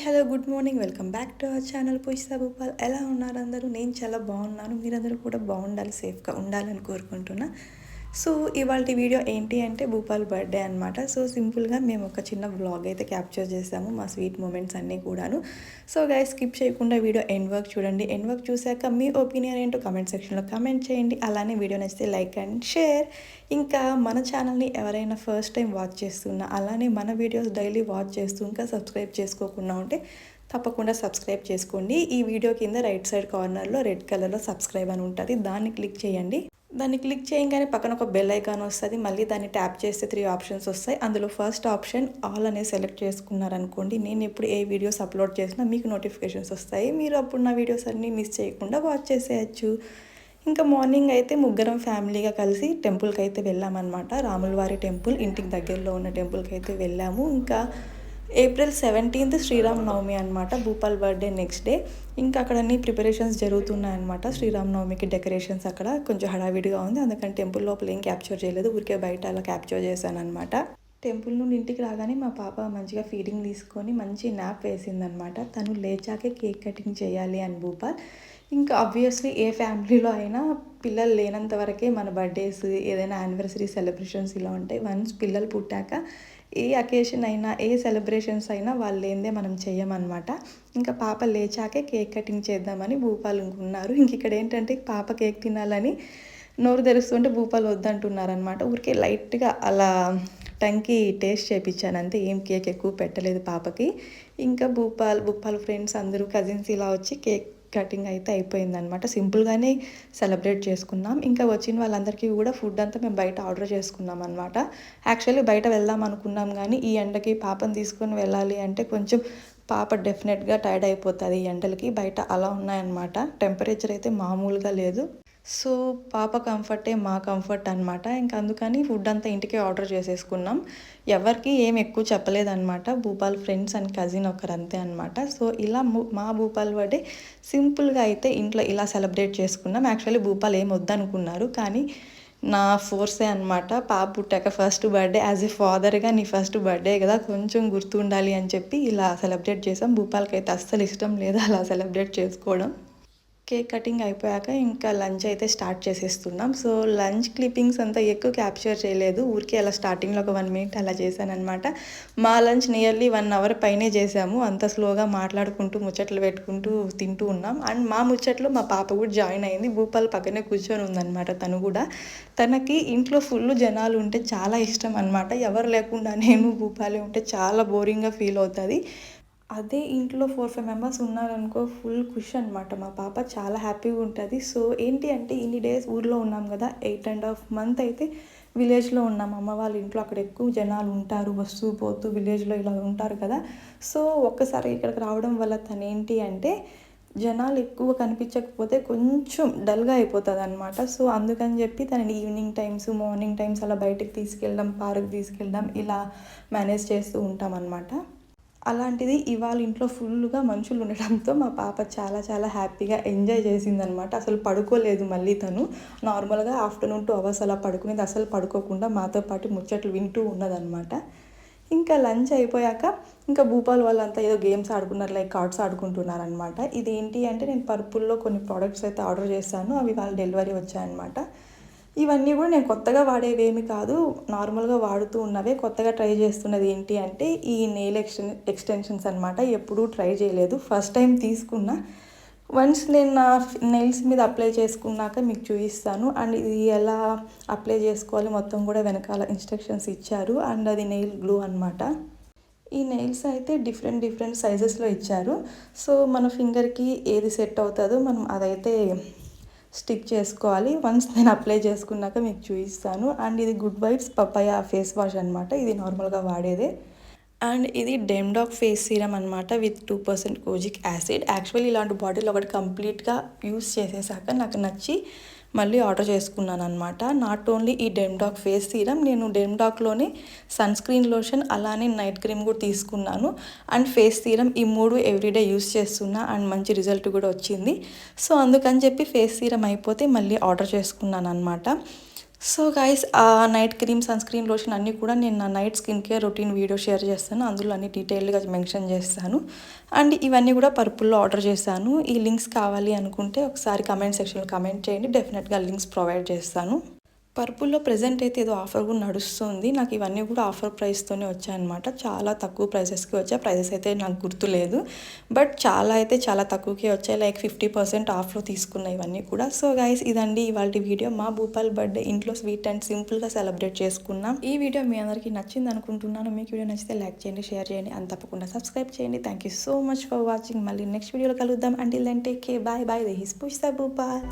Hello good morning welcome back to our channel Pujitha Bhupal. ఎలా ఉన్నారు అందరూ? నేను చాలా బాగున్నాను. మీరందరూ కూడా బాగుండాలి, సేఫ్గా ఉండాలని కోరుకుంటున్నా. సో ఇవాళ వీడియో ఏంటి అంటే భూపాల్ బర్త్డే అనమాట. సో సింపుల్గా మేము ఒక చిన్న వ్లాగ్ అయితే క్యాప్చర్ చేసాము, మా స్వీట్ మూమెంట్స్ అన్నీ కూడాను. సో గైస్ స్కిప్ చేయకుండా వీడియో ఎండ్ వర్క్ చూడండి. ఎండ్ వర్క్ చూశాక మీ ఒపీనియన్ ఏంటో కమెంట్ సెక్షన్లో కమెంట్ చేయండి. అలానే వీడియో నచ్చితే లైక్ అండ్ షేర్. ఇంకా మన ఛానల్ని ఎవరైనా ఫస్ట్ టైం వాచ్ చేస్తున్నా, అలానే మన వీడియోస్ డైలీ వాచ్ చేస్తూ ఇంకా సబ్స్క్రైబ్ చేసుకోకుండా ఉంటే తప్పకుండా సబ్స్క్రైబ్ చేసుకోండి. ఈ వీడియో కింద రైట్ సైడ్ కార్నర్లో రెడ్ కలర్లో సబ్స్క్రైబ్ అని ఉంటుంది, దాన్ని క్లిక్ చేయండి. దాన్ని క్లిక్ చేయగానే పక్కన ఒక బెల్ ఐకాన్ వస్తుంది. మళ్ళీ దాన్ని ట్యాప్ చేస్తే 3 ఆప్షన్స్ వస్తాయి. అందులో ఫస్ట్ ఆప్షన్ ఆల్ అనేది సెలెక్ట్ చేసుకున్నారనుకోండి, నేను ఎప్పుడు ఏ వీడియోస్ అప్లోడ్ చేసినా మీకు నోటిఫికేషన్స్ వస్తాయి. మీరు అప్పుడు నా వీడియోస్ అన్నీ మిస్ చేయకుండా వాచ్ చేసేయచ్చు. ఇంకా మార్నింగ్ అయితే ముగ్గురం ఫ్యామిలీగా కలిసి టెంపుల్కి అయితే వెళ్ళామన్నమాట. రాములవారి టెంపుల్, ఇంటికి దగ్గరలో ఉన్న టెంపుల్కి అయితే వెళ్ళాము. ఇంకా ఏప్రిల్ 17th శ్రీరామనవమి అనమాట, భూపాల్ బర్త్డే నెక్స్ట్ డే. ఇంకా అక్కడ అన్ని ప్రిపరేషన్స్ జరుగుతున్నాయన్నమాట. శ్రీరామనవమికి డెకరేషన్స్ అక్కడ కొంచెం హడావిడిగా ఉంది, అందుకని టెంపుల్ లోపల ఏం క్యాప్చర్ చేయలేదు, ఊరికే బయట అలా క్యాప్చర్ చేశాను అనమాట. టెంపుల్ నుండి ఇంటికి రాగానే మా పాప మంచిగా ఫీడింగ్ తీసుకొని మంచి న్యాప్ వేసిందనమాట. తను లేచాకే కేక్ కటింగ్ చేయాలి అని భూపాల్. ఇంకా ఆబ్వియస్లీ ఏ ఫ్యామిలీలో అయినా పిల్లలు లేనంత వరకే మన బర్త్డేస్, ఏదైనా యానివర్సరీ సెలబ్రేషన్స్ ఇలా ఉంటాయి. వన్స్ పిల్లలు పుట్టాక ఏ అకేషన్ అయినా, ఏ సెలబ్రేషన్స్ అయినా వాళ్ళు లేనిదే మనం చెయ్యమన్నమాట. ఇంకా పాప లేచాకే కేక్ కటింగ్ చేద్దామని భూపాల్ ఉన్నారు. ఇంక ఇక్కడ ఏంటంటే పాప కేక్ తినాలని నోరు తెరుస్తుంటే భూపాల్ వద్దంటున్నారనమాట. ఊరికే లైట్గా అలా టంకి టేస్ట్ చేయించాను అంతే, ఏం కేక్ ఎక్కువ పెట్టలేదు పాపకి. ఇంకా భూపాల్ ఫ్రెండ్స్ అందరూ కజిన్స్ ఇలా వచ్చి కేక్ కటింగ్ అయితే అయిపోయిందనమాట. సింపుల్గానే సెలబ్రేట్ చేసుకున్నాం. ఇంకా వచ్చిన వాళ్ళందరికీ కూడా ఫుడ్ అంతా మేము బయట ఆర్డర్ చేసుకున్నాం అనమాట. యాక్చువల్లీ బయట వెళ్దాం అనుకున్నాం, కానీ ఈ ఎండకి పాపను తీసుకొని వెళ్ళాలి అంటే కొంచెం పాప డెఫినెట్గా టైర్డ్ అయిపోతుంది ఈ ఎండలకి. బయట అలా ఉన్నాయన్నమాట, టెంపరేచర్ అయితే మామూలుగా లేదు. సో పాప కంఫర్టే మా కంఫర్ట్ అనమాట. ఇంకా అందుకని ఫుడ్ అంతా ఇంటికే ఆర్డర్ చేసేసుకున్నాం. ఎవరికి ఏం ఎక్కువ చెప్పలేదన్నమాట, భూపాల్ ఫ్రెండ్స్ అండ్ కజిన్ ఒకరు అంతే అనమాట. సో ఇలా మా భూపాల్ బర్త్డే సింపుల్గా అయితే ఇంట్లో ఇలా సెలబ్రేట్ చేసుకున్నాం. యాక్చువల్లీ భూపాల్ ఏం వద్దనుకున్నారు, కానీ నా ఫోర్సే అనమాట. పాప పుట్టాక ఫస్ట్ బర్త్డే, యాజ్ ఏ ఫాదర్గా నీ ఫస్ట్ బర్త్డే కదా, కొంచెం గుర్తుండాలి అని చెప్పి ఇలా సెలబ్రేట్ చేసాం. భూపాల్కి అయితే అస్సలు ఇష్టం లేదు అలా సెలబ్రేట్ చేసుకోవడం. కేక్ కటింగ్ అయిపోయాక ఇంకా లంచ్ అయితే స్టార్ట్ చేసేస్తున్నాం. సో లంచ్ క్లిప్పింగ్స్ అంతా ఎక్కువ క్యాప్చర్ చేయలేదు, ఊరికే అలా స్టార్టింగ్లో ఒక 1 minute అలా చేశానమాట. మా లంచ్ నియర్లీ 1 hour పైనే చేసాము. అంత స్లోగా మాట్లాడుకుంటూ ముచ్చట్లు పెట్టుకుంటూ తింటూ ఉన్నాం. అండ్ మా ముచ్చట్లో మా పాప కూడా జాయిన్ అయింది. భూపాల్ పక్కనే కూర్చొని ఉందన్నమాట. తను కూడా, తనకి ఇంట్లో ఫుల్ జనాలు ఉంటే చాలా ఇష్టం అనమాట. ఎవరు లేకుండా నేను భూపాలే ఉంటే చాలా బోరింగ్గా ఫీల్ అవుతుంది. అదే ఇంట్లో 4-5 మెంబర్స్ ఉన్నారనుకో ఫుల్ ఖుషి అనమాట. మా పాప చాలా హ్యాపీగా ఉంటుంది. సో ఏంటి అంటే ఇన్ని డేస్ ఊర్లో ఉన్నాం కదా, 8.5 months అయితే విలేజ్లో ఉన్నాం అమ్మ వాళ్ళ ఇంట్లో. అక్కడ ఎక్కువ జనాలు ఉంటారు, వస్తూ పోతూ విలేజ్లో ఇలా ఉంటారు కదా. సో ఒక్కసారి ఇక్కడికి రావడం వల్ల తను ఏంటి అంటే జనాలు ఎక్కువ కనిపించకపోతే కొంచెం డల్గా అయిపోతుంది అనమాట. సో అందుకని చెప్పి తనని ఈవినింగ్ టైమ్స్, మార్నింగ్ టైమ్స్ అలా బయటకు తీసుకెళ్ళడం, పార్క్ తీసుకెళ్ళడం ఇలా మేనేజ్ చేస్తూ ఉంటాం అనమాట. అలాంటిది ఇవాళ ఇంట్లో ఫుల్గా మనుషులు ఉండడంతో మా పాప చాలా చాలా హ్యాపీగా ఎంజాయ్ చేసిందనమాట. అసలు పడుకోలేదు మళ్ళీ తను. నార్మల్గా ఆఫ్టర్నూన్ 2 hours అలా పడుకునేది, అసలు పడుకోకుండా మాతో పాటు ముచ్చట్లు వింటూ ఉన్నదనమాట. ఇంకా లంచ్ అయిపోయాక ఇంకా భూపాల్ వాళ్ళంతా ఏదో గేమ్స్ ఆడుకున్నారు, లైక్ కార్డ్స్ ఆడుకుంటున్నారనమాట. ఇదేంటి అంటే నేను పర్పుల్లో కొన్ని ప్రోడక్ట్స్ అయితే ఆర్డర్ చేశాను, అవి వాళ్ళ డెలివరీ వచ్చాయన్నమాట. ఇవన్నీ కూడా నేను కొత్తగా వాడేవేమి కాదు, నార్మల్గా వాడుతూ ఉన్నవే. కొత్తగా ట్రై చేస్తున్నది ఏంటి అంటే ఈ నెయిల్ ఎక్స్టెన్షన్స్ అనమాట. ఎప్పుడూ ట్రై చేయలేదు, ఫస్ట్ టైం తీసుకున్నా. వన్స్ నేను నా నెయిల్స్ మీద అప్లై చేసుకున్నాక మీకు చూపిస్తాను. అండ్ ఇది ఎలా అప్లై చేసుకోవాలి మొత్తం కూడా వెనకాల ఇన్స్ట్రక్షన్స్ ఇచ్చారు. అండ్ అది నెయిల్ గ్లూ అనమాట. ఈ నెయిల్స్ అయితే డిఫరెంట్ సైజెస్లో ఇచ్చారు. సో మన ఫింగర్కి ఏది సెట్ అవుతుందో మనం అదైతే స్టిక్ చేసుకోవాలి. వన్స్ నేను అప్లై చేసుకున్నాక మీకు చూపిస్తాను. అండ్ ఇది good vibes papaya face wash అనమాట, ఇది నార్మల్గా వాడేదే. అండ్ ఇది డెమ్డాక్ ఫేస్ సీరం అనమాట విత్ 2% కోజిక్ యాసిడ్. యాక్చువల్లీ ఇలాంటి బాటిల్ ఒకటి కంప్లీట్గా యూస్ చేసేసాక నాకు నచ్చి మళ్ళీ ఆర్డర్ చేసుకున్నాను అనమాట. నాట్ ఓన్లీ ఈ డెమ్డాక్ ఫేస్ సీరం, నేను డెమ్డాక్లోనే సన్ స్క్రీన్ లోషన్ అలానే నైట్ క్రీమ్ కూడా తీసుకున్నాను. అండ్ ఫేస్ సీరం, ఈ 3 ఎవ్రీడే యూస్ చేస్తున్నా అండ్ మంచి రిజల్ట్ కూడా వచ్చింది. సో అందుకని చెప్పి ఫేస్ సీరం అయిపోతే మళ్ళీ ఆర్డర్ చేసుకున్నాను అనమాట. So guys night cream, sunscreen, lotion అన్నీ కూడా నేను నా night skin care routine video share చేస్తాను. అందులో అన్ని డీటెయిల్డ్‌గా మెన్షన్ చేస్తాను. అండ్ ఇవన్నీ కూడా పర్పుల్‌లో ఆర్డర్ చేశాను. ఈ లింక్స్ కావాలి అనుకుంటే ఒకసారి కమెంట్ సెక్షన్‌లో కమెంట్ చేయండి. డెఫినెట్‌గా లింక్స్ ప్రొవైడ్ చేస్తాను. పర్పుల్‌లో ప్రెజెంట్ అయితే ఏదో ఆఫర్ కూడా నడుస్తుంది. నాకు ఇవన్నీ కూడా ఆఫర్ ప్రైస్‌తోనే వచ్చాయన్నమాట. చాలా తక్కువ ప్రైసెస్‌కి వచ్చాయి. ప్రైసెస్ అయితే నాకు గుర్తులేదు. బట్ చాలా అయితే చాలా తక్కువకే వచ్చాయి. లైక్ 50% ఆఫ్‌లో తీసుకున్న ఇవన్నీ కూడా. సో గైస్ ఇదండి ఇవాల్టి వీడియో. మా భూపాల్ బర్త్‌డే ఇంట్లో స్వీట్ అండ్ సింపుల్‌గా సెలబ్రేట్ చేసుకున్నాం. ఈ వీడియో మీ అందరికీ నచ్చింది అనుకుంటున్నాను. మీకు వీడియో నచ్చితే లైక్ చేయండి, షేర్ చేయండి అండ్ తప్పకుండా సబ్స్క్రైబ్ చేయండి. Thank you so much for watching. మళ్ళీ నెక్స్ట్ వీడియోలో కలుద్దాం. Until then take care. Bye bye. This is Pushpa Bhupal.